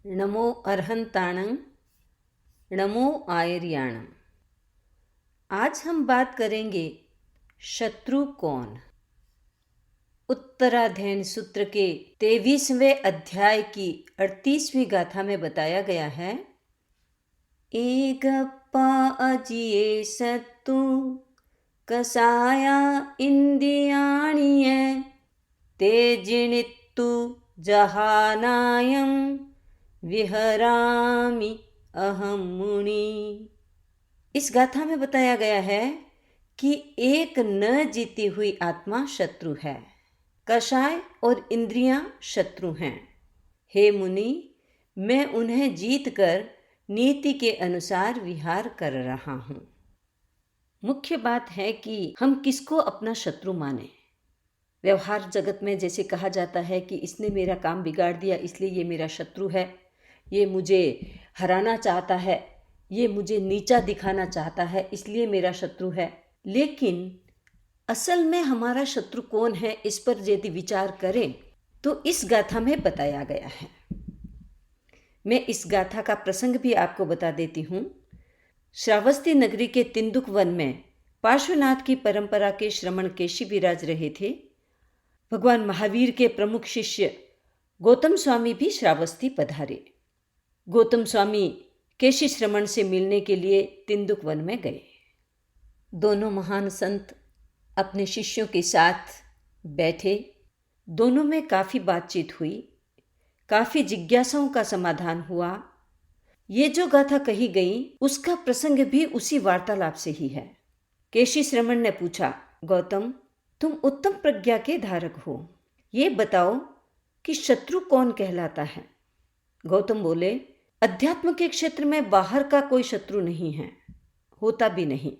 नमो अर्हंताणं, नमो आयर्याणं। आज हम बात करेंगे शत्रु कौन। उत्तराध्ययन सूत्र के 23वें अध्याय की 38वीं गाथा में बताया गया है, एकप्पा अजिये सत्तु कसाया इंद्रियाणिय तेजिणित्तु जहानायं विहरामि अहम मुनि। इस गाथा में बताया गया है कि एक न जीती हुई आत्मा शत्रु है, कषाय और इंद्रियां शत्रु हैं। हे मुनि, मैं उन्हें जीत कर नीति के अनुसार विहार कर रहा हूं। मुख्य बात है कि हम किसको अपना शत्रु माने। व्यवहार जगत में जैसे कहा जाता है कि इसने मेरा काम बिगाड़ दिया इसलिए ये मेरा शत्रु है, ये मुझे हराना चाहता है, ये मुझे नीचा दिखाना चाहता है इसलिए मेरा शत्रु है। लेकिन असल में हमारा शत्रु कौन है, इस पर यदि विचार करें तो इस गाथा में बताया गया है। मैं इस गाथा का प्रसंग भी आपको बता देती हूँ। श्रावस्ती नगरी के तिंदुक वन में पार्श्वनाथ की परंपरा के श्रमण केशी विराज रहे थे। भगवान महावीर के प्रमुख शिष्य गौतम स्वामी भी श्रावस्ती पधारे। गौतम स्वामी केशी श्रमण से मिलने के लिए तिंदुक वन में गए। दोनों महान संत अपने शिष्यों के साथ बैठे। दोनों में काफ़ी बातचीत हुई, काफ़ी जिज्ञासाओं का समाधान हुआ। ये जो गाथा कही गई उसका प्रसंग भी उसी वार्तालाप से ही है। केशी श्रमण ने पूछा, गौतम, तुम उत्तम प्रज्ञा के धारक हो, ये बताओ कि शत्रु कौन कहलाता है। गौतम बोले, अध्यात्म के क्षेत्र में बाहर का कोई शत्रु नहीं है, होता भी नहीं।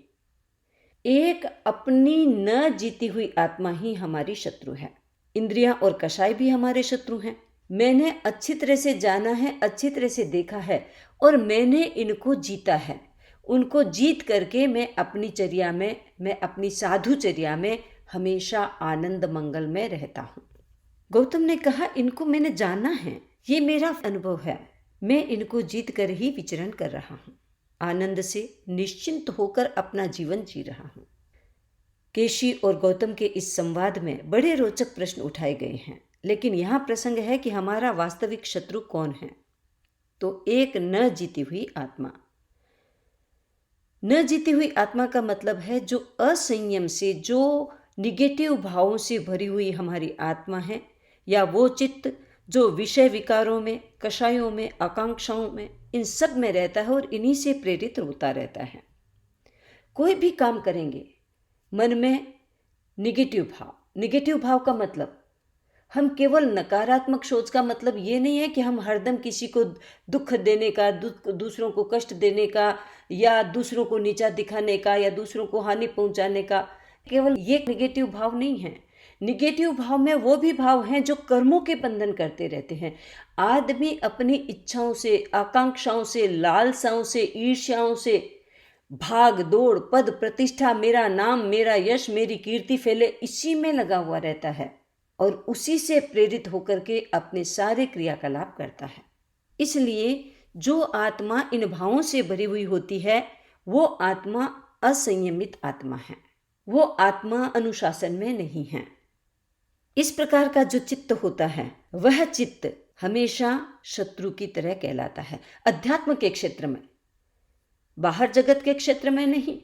एक अपनी न जीती हुई आत्मा ही हमारी शत्रु है। इंद्रियां और कषाय भी हमारे शत्रु हैं। मैंने अच्छी तरह से जाना है, अच्छी तरह से देखा है और मैंने इनको जीता है। उनको जीत करके मैं अपनी चर्या में, मैं अपनी साधुचर्या में हमेशा आनंद मंगल में रहता हूँ। गौतम ने कहा, इनको मैंने जाना है, ये मेरा अनुभव है, मैं इनको जीत कर ही विचरण कर रहा हूँ, आनंद से निश्चिंत होकर अपना जीवन जी रहा हूँ। केशी और गौतम के इस संवाद में बड़े रोचक प्रश्न उठाए गए हैं, लेकिन यहाँ प्रसंग है कि हमारा वास्तविक शत्रु कौन है। तो एक न जीती हुई आत्मा। न जीती हुई आत्मा का मतलब है जो असंयम से, जो निगेटिव भावों से भरी हुई हमारी आत्मा है, या वो चित्त जो विषय विकारों में, कषायों में, आकांक्षाओं में, इन सब में रहता है और इन्हीं से प्रेरित होता रहता है। कोई भी काम करेंगे, मन में निगेटिव भाव का मतलब, हम केवल नकारात्मक सोच का मतलब ये नहीं है कि हम हरदम किसी को दुख देने का, दूसरों को कष्ट देने का, या दूसरों को नीचा दिखाने का, या दूसरों को हानि पहुंचाने का, केवल ये निगेटिव भाव नहीं है। निगेटिव भाव में वो भी भाव हैं जो कर्मों के बंधन करते रहते हैं। आदमी अपनी इच्छाओं से, आकांक्षाओं से, लालसाओं से, ईर्ष्याओं से, भाग दौड़, पद प्रतिष्ठा, मेरा नाम, मेरा यश, मेरी कीर्ति फैले, इसी में लगा हुआ रहता है और उसी से प्रेरित होकर के अपने सारे क्रियाकलाप करता है। इसलिए जो आत्मा इन भावों से भरी हुई होती है वो आत्मा असंयमित आत्मा है, वो आत्मा अनुशासन में नहीं है। इस प्रकार का जो चित्त होता है वह चित्त हमेशा शत्रु की तरह कहलाता है। अध्यात्म के क्षेत्र में, बाहर जगत के क्षेत्र में नहीं,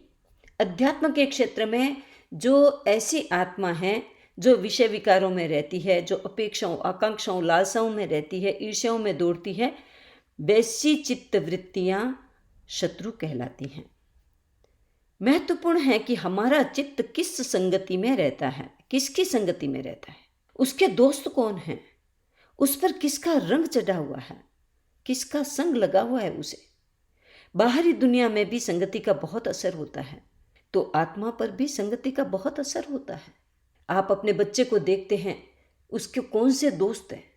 अध्यात्म के क्षेत्र में जो ऐसी आत्मा है जो विषय विकारों में रहती है, जो अपेक्षाओं, आकांक्षाओं, लालसाओं में रहती है, ईर्ष्याओं में दौड़ती है, वैसी चित्त वृत्तियां शत्रु कहलाती हैं। महत्वपूर्ण है कि हमारा चित्त किस संगति में रहता है, किसकी संगति में रहता है, उसके दोस्त कौन हैं, उस पर किसका रंग चढ़ा हुआ है, किसका संग लगा हुआ है उसे। बाहरी दुनिया में भी संगति का बहुत असर होता है, तो आत्मा पर भी संगति का बहुत असर होता है। आप अपने बच्चे को देखते हैं, उसके कौन से दोस्त हैं।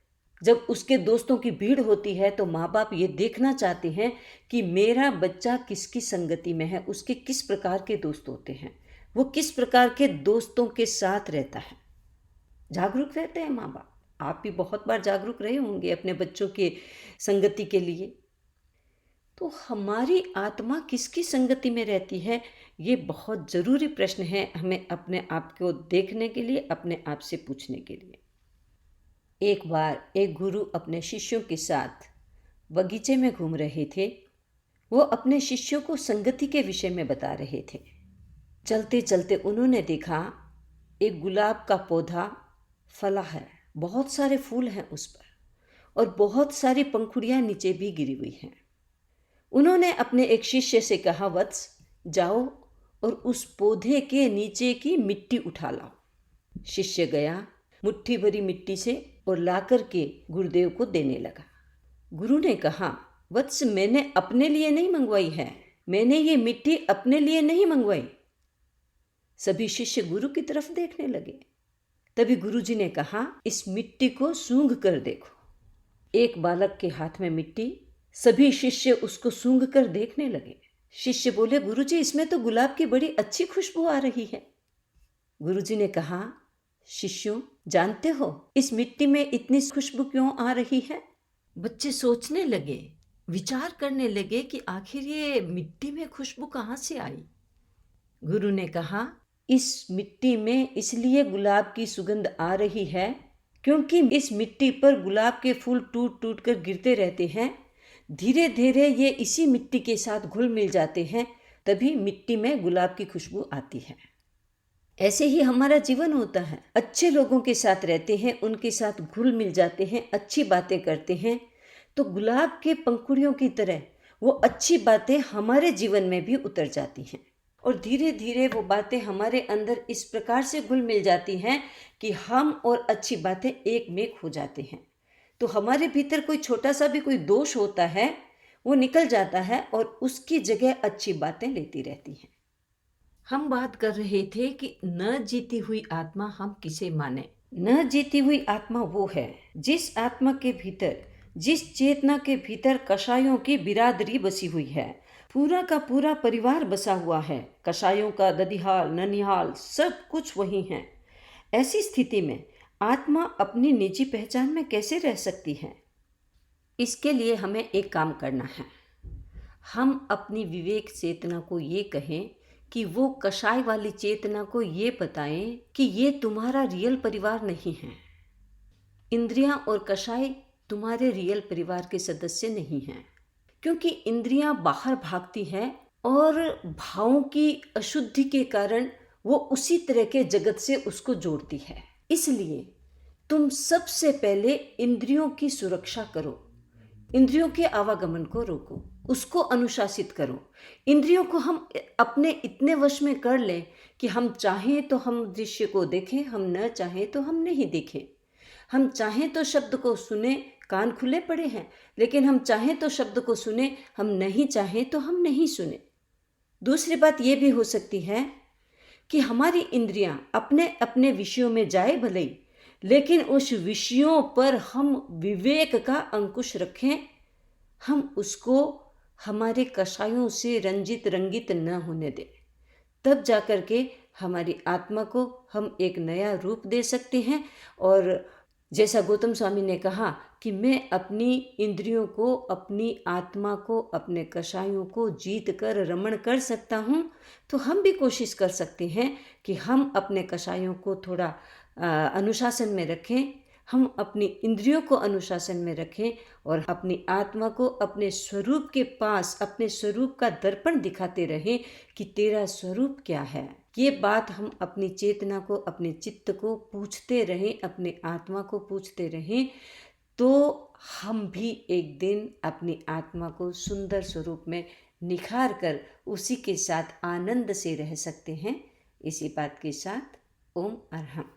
जब उसके दोस्तों की भीड़ होती है तो माँ बाप ये देखना चाहते हैं कि मेरा बच्चा किसकी संगति में है, उसके किस प्रकार के दोस्त होते हैं, वो किस प्रकार के दोस्तों के साथ रहता है। जागरूक रहते हैं माँ बाप। आप भी बहुत बार जागरूक रहे होंगे अपने बच्चों के संगति के लिए। तो हमारी आत्मा किसकी संगति में रहती है, ये बहुत ज़रूरी प्रश्न है हमें अपने आप को देखने के लिए, अपने आप से पूछने के लिए। एक बार एक गुरु अपने शिष्यों के साथ बगीचे में घूम रहे थे। वो अपने शिष्यों को संगति के विषय में बता रहे थे। चलते चलते उन्होंने देखा एक गुलाब का पौधा फला है, बहुत सारे फूल हैं उस पर और बहुत सारी पंखुड़ियां नीचे भी गिरी हुई हैं। उन्होंने अपने एक शिष्य से कहा, वत्स जाओ और उस पौधे के नीचे की मिट्टी उठा लाओ। शिष्य गया, मुट्ठी भरी मिट्टी से और लाकर के गुरुदेव को देने लगा। गुरु ने कहा, वत्स मैंने अपने लिए नहीं मंगवाई है, मैंने ये मिट्टी अपने लिए नहीं मंगवाई। सभी शिष्य गुरु की तरफ देखने लगे। तभी गुरुजी ने कहा, इस मिट्टी को सूंघ कर देखो। एक बालक के हाथ में मिट्टी, सभी शिष्य उसको सूंघ कर देखने लगे। शिष्य बोले, गुरुजी इसमें तो गुलाब की बड़ी अच्छी खुशबू आ रही है। गुरुजी ने कहा, शिष्यों जानते हो इस मिट्टी में इतनी खुशबू क्यों आ रही है? बच्चे सोचने लगे, विचार करने लगे कि आखिर ये मिट्टी में खुशबू कहाँ से आई। गुरु ने कहा, इस मिट्टी में इसलिए गुलाब की सुगंध आ रही है क्योंकि इस मिट्टी पर गुलाब के फूल टूट टूट कर गिरते रहते हैं। धीरे धीरे ये इसी मिट्टी के साथ घुल मिल जाते हैं, तभी मिट्टी में गुलाब की खुशबू आती है। ऐसे ही हमारा जीवन होता है। अच्छे लोगों के साथ रहते हैं, उनके साथ घुल मिल जाते हैं, अच्छी बातें करते हैं, तो गुलाब के पंखुड़ियों की तरह वो अच्छी बातें हमारे जीवन में भी उतर जाती हैं और धीरे धीरे वो बातें हमारे अंदर इस प्रकार से घुल मिल जाती हैं कि हम और अच्छी बातें एक में खो जाते हैं। तो हमारे भीतर कोई छोटा सा भी कोई दोष होता है, वो निकल जाता है और उसकी जगह अच्छी बातें लेती रहती हैं। हम बात कर रहे थे कि न जीती हुई आत्मा हम किसे माने। न जीती हुई आत्मा वो है जिस आत्मा के भीतर, जिस चेतना के भीतर कषायों की बिरादरी बसी हुई है, पूरा का पूरा परिवार बसा हुआ है। कषायों का ददिहाल ननिहाल सब कुछ वही है। ऐसी स्थिति में आत्मा अपनी निजी पहचान में कैसे रह सकती है? इसके लिए हमें एक काम करना है। हम अपनी विवेक चेतना को ये कहें कि वो कषाय वाली चेतना को ये बताएं कि ये तुम्हारा रियल परिवार नहीं है। इंद्रियां और कषाय तुम्हारे रियल परिवार के सदस्य नहीं हैं, क्योंकि इंद्रियां बाहर भागती हैं और भावों की अशुद्धि के कारण वो उसी तरह के जगत से उसको जोड़ती है। इसलिए तुम सबसे पहले इंद्रियों की सुरक्षा करो, इंद्रियों के आवागमन को रोको, उसको अनुशासित करो। इंद्रियों को हम अपने इतने वश में कर लें कि हम चाहें तो हम दृश्य को देखें, हम न चाहें तो हम नहीं देखें। हम चाहें तो शब्द को सुने, कान खुले पड़े हैं, लेकिन हम चाहें तो शब्द को सुने, हम नहीं चाहें तो हम नहीं सुने। दूसरी बात ये भी हो सकती है कि हमारी इंद्रियां अपने अपने विषयों में जाए भले ही, लेकिन उस विषयों पर हम विवेक का अंकुश रखें, हम उसको हमारे कषायों से रंजित रंगित न होने दें। तब जाकर के हमारी आत्मा को हम एक नया रूप दे सकते हैं। और जैसा गौतम स्वामी ने कहा कि मैं अपनी इंद्रियों को, अपनी आत्मा को, अपने कषायों को जीत कर रमण कर सकता हूँ, तो हम भी कोशिश कर सकते हैं कि हम अपने कषायों को थोड़ा अनुशासन में रखें, हम अपनी इंद्रियों को अनुशासन में रखें और अपनी आत्मा को अपने स्वरूप के पास, अपने स्वरूप का दर्पण दिखाते रहें कि तेरा स्वरूप क्या है। ये बात हम अपनी चेतना को, अपने चित्त को पूछते रहें, अपने आत्मा को पूछते रहें, तो हम भी एक दिन अपनी आत्मा को सुंदर स्वरूप में निखार कर उसी के साथ आनंद से रह सकते हैं। इसी बात के साथ ओम अरहम।